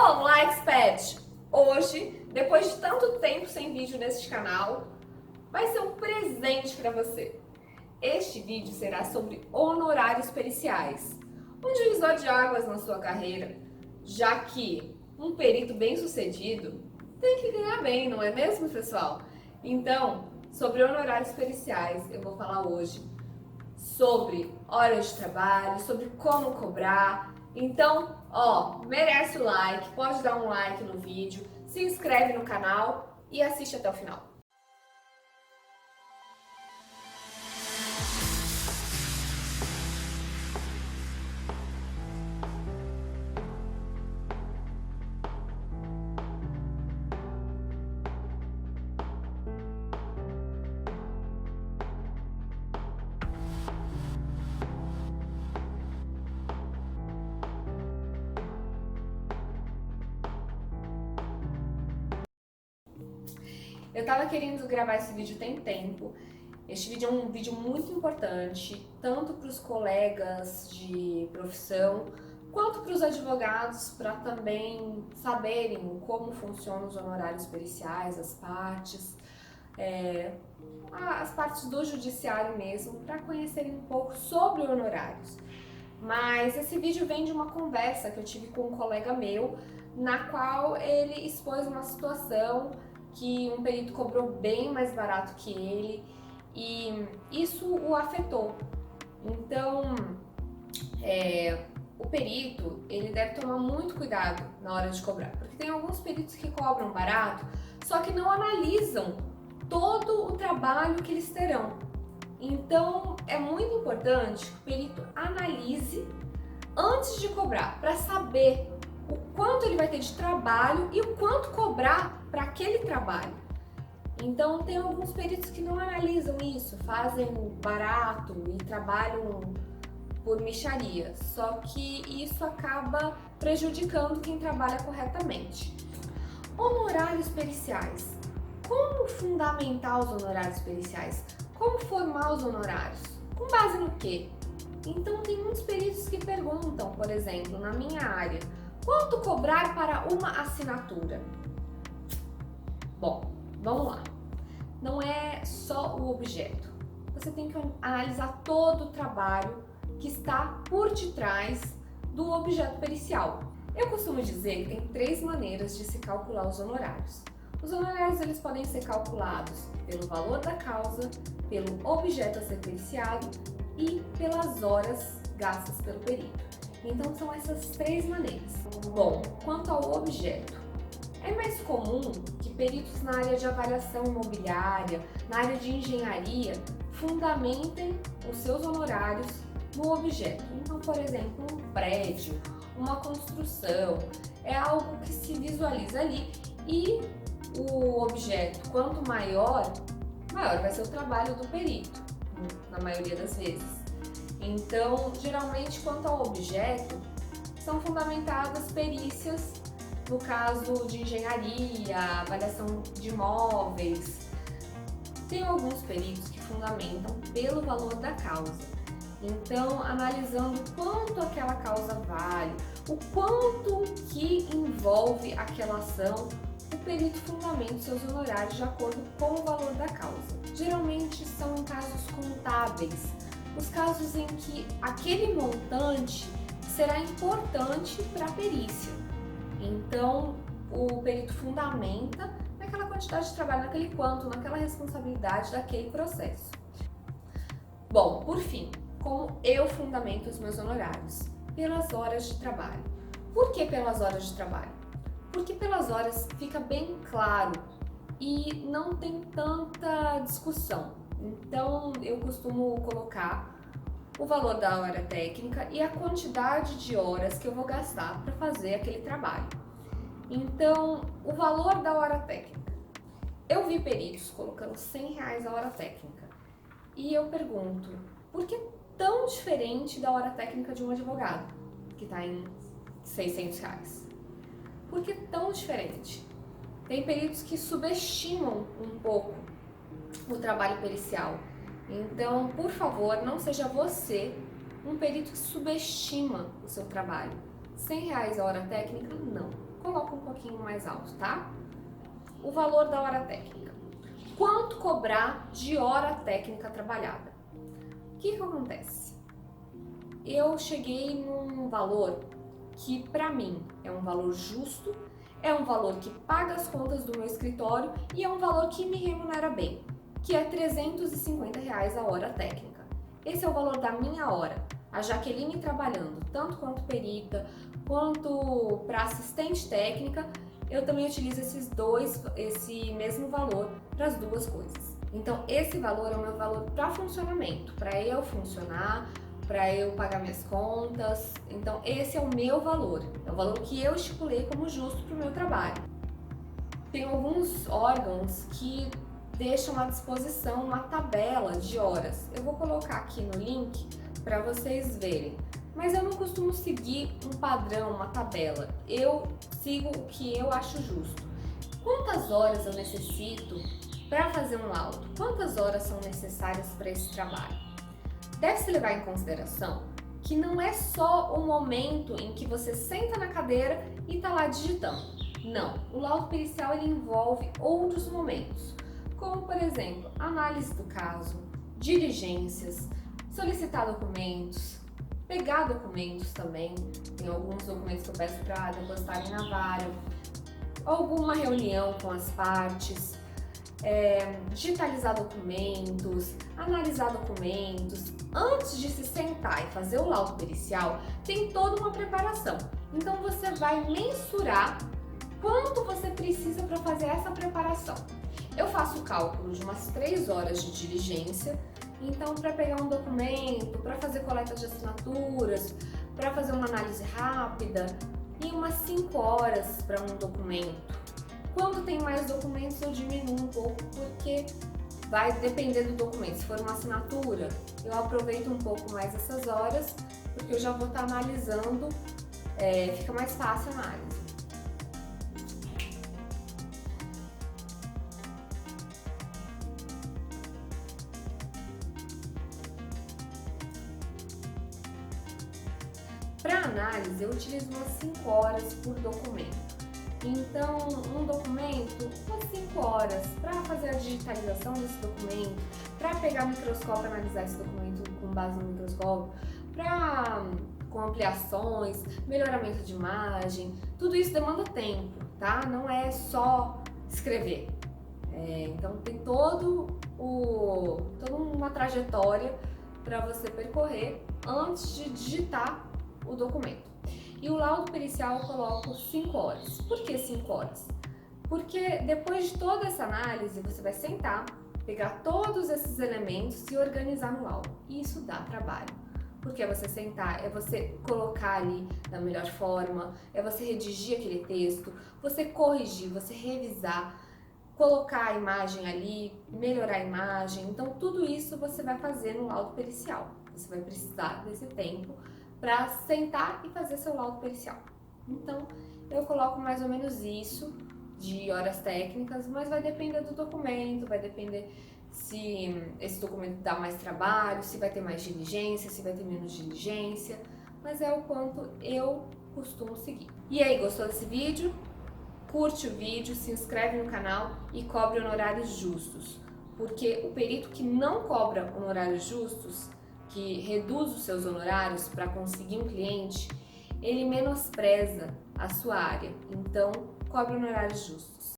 Olá, Expert! Hoje, depois de tanto tempo sem vídeo neste canal, vai ser um presente para você. Este vídeo será sobre honorários periciais, um divisor de águas na sua carreira, já que um perito bem-sucedido tem que ganhar bem, não é mesmo, pessoal? Então, sobre honorários periciais, eu vou falar hoje sobre horas de trabalho, sobre como cobrar. Então, merece o like, pode dar um like no vídeo, se inscreve no canal e assiste até o final. Eu tava querendo gravar esse vídeo tem tempo. Este vídeo é um vídeo muito importante, tanto para os colegas de profissão, quanto para os advogados, para também saberem como funcionam os honorários periciais, as partes do judiciário mesmo, para conhecerem um pouco sobre honorários. Mas esse vídeo vem de uma conversa que eu tive com um colega meu, na qual ele expôs uma situação que um perito cobrou bem mais barato que ele e isso o afetou. Então, o perito, ele deve tomar muito cuidado na hora de cobrar, porque tem alguns peritos que cobram barato, só que não analisam todo o trabalho que eles terão. Então, é muito importante que o perito analise antes de cobrar, para saber o quanto ele vai ter de trabalho e o quanto cobrar para aquele trabalho. Então, tem alguns peritos que não analisam isso, fazem barato e trabalham por mixaria, só que isso acaba prejudicando quem trabalha corretamente. Honorários periciais. Como fundamentar os honorários periciais? Como formar os honorários? Com base no quê? Então, tem muitos peritos que perguntam, por exemplo, na minha área, quanto cobrar para uma assinatura? Bom, vamos lá. Não é só o objeto. Você tem que analisar todo o trabalho que está por detrás do objeto pericial. Eu costumo dizer que tem 3 maneiras de se calcular os honorários. Os honorários eles podem ser calculados pelo valor da causa, pelo objeto a ser periciado e pelas horas gastas pelo perito. Então são essas 3 maneiras. Bom, quanto ao objeto, é mais comum que peritos na área de avaliação imobiliária, na área de engenharia, fundamentem os seus honorários no objeto. Então, por exemplo, um prédio, uma construção, é algo que se visualiza ali e o objeto, quanto maior vai ser o trabalho do perito, na maioria das vezes. Então, geralmente, quanto ao objeto, são fundamentadas perícias, no caso de engenharia, avaliação de imóveis. Tem alguns peritos que fundamentam pelo valor da causa. Então, analisando quanto aquela causa vale, o quanto que envolve aquela ação, o perito fundamenta os seus honorários de acordo com o valor da causa. Geralmente são em casos contábeis, os casos em que aquele montante será importante para a perícia. Então, o perito fundamenta naquela quantidade de trabalho, naquele quanto, naquela responsabilidade daquele processo. Bom, por fim, como eu fundamento os meus honorários? Pelas horas de trabalho. Por que pelas horas de trabalho? Porque pelas horas fica bem claro e não tem tanta discussão. Então, eu costumo colocar o valor da hora técnica e a quantidade de horas que eu vou gastar para fazer aquele trabalho. Então, o valor da hora técnica. Eu vi peritos colocando R$100 a hora técnica e eu pergunto, por que tão diferente da hora técnica de um advogado, que está em R$600? Por que tão diferente? Tem peritos que subestimam um pouco o trabalho pericial. Então, por favor, não seja você um perito que subestima o seu trabalho. R$ 100 a hora técnica? Não. Coloca um pouquinho mais alto, tá? O valor da hora técnica. Quanto cobrar de hora técnica trabalhada? O que acontece? Eu cheguei num valor que para mim é um valor justo, é um valor que paga as contas do meu escritório e é um valor que me remunera bem, que é R$ 350 a hora técnica. Esse é o valor da minha hora. A Jaqueline trabalhando tanto quanto perita, quanto para assistente técnica, eu também utilizo esse mesmo valor para as duas coisas. Então esse valor é o meu valor para funcionamento, para eu funcionar, para eu pagar minhas contas. Então esse é o meu valor, é o valor que eu estipulei como justo para o meu trabalho. Tem alguns órgãos que deixam à disposição uma tabela de horas. Eu vou colocar aqui no link para vocês verem. Mas eu não costumo seguir um padrão, uma tabela. Eu sigo o que eu acho justo. Quantas horas eu necessito para fazer um laudo? Quantas horas são necessárias para esse trabalho? Deve-se levar em consideração que não é só o momento em que você senta na cadeira e está lá digitando. Não, o laudo pericial ele envolve outros momentos, como por exemplo, análise do caso, diligências, solicitar documentos, pegar documentos também. Tem alguns documentos que eu peço para depositarem na vara, alguma reunião com as partes, digitalizar documentos, analisar documentos. Antes de se sentar e fazer o laudo pericial, tem toda uma preparação. Então você vai mensurar quanto você precisa para fazer essa preparação. Eu faço o cálculo de umas 3 horas de diligência. Então, para pegar um documento, para fazer coleta de assinaturas, para fazer uma análise rápida, e umas 5 horas para um documento. Quando tem mais documentos, eu diminuo um pouco, porque vai depender do documento. Se for uma assinatura, eu aproveito um pouco mais essas horas, porque eu já vou estar analisando, fica mais fácil a análise. Para análise, eu utilizo umas 5 horas por documento. Então, um documento, umas 5 horas para fazer a digitalização desse documento, para pegar o microscópio e analisar esse documento com base no microscópio, com ampliações, melhoramento de imagem, tudo isso demanda tempo, tá? Não é só escrever. Então, tem toda uma trajetória para você percorrer antes de digitar o documento. E o laudo pericial eu coloco 5 horas. Por que 5 horas? Porque depois de toda essa análise, você vai sentar, pegar todos esses elementos e organizar no laudo. E isso dá trabalho. Porque é você sentar, é você colocar ali da melhor forma, é você redigir aquele texto, você corrigir, você revisar, colocar a imagem ali, melhorar a imagem. Então tudo isso você vai fazer no laudo pericial. Você vai precisar desse tempo para sentar e fazer seu laudo pericial. Então, eu coloco mais ou menos isso de horas técnicas, mas vai depender do documento, vai depender se esse documento dá mais trabalho, se vai ter mais diligência, se vai ter menos diligência, mas é o quanto eu costumo seguir. E aí, gostou desse vídeo? Curte o vídeo, se inscreve no canal e cobre honorários justos, porque o perito que não cobra honorários justos, que reduz os seus honorários para conseguir um cliente, ele menospreza a sua área. Então, cobre honorários justos.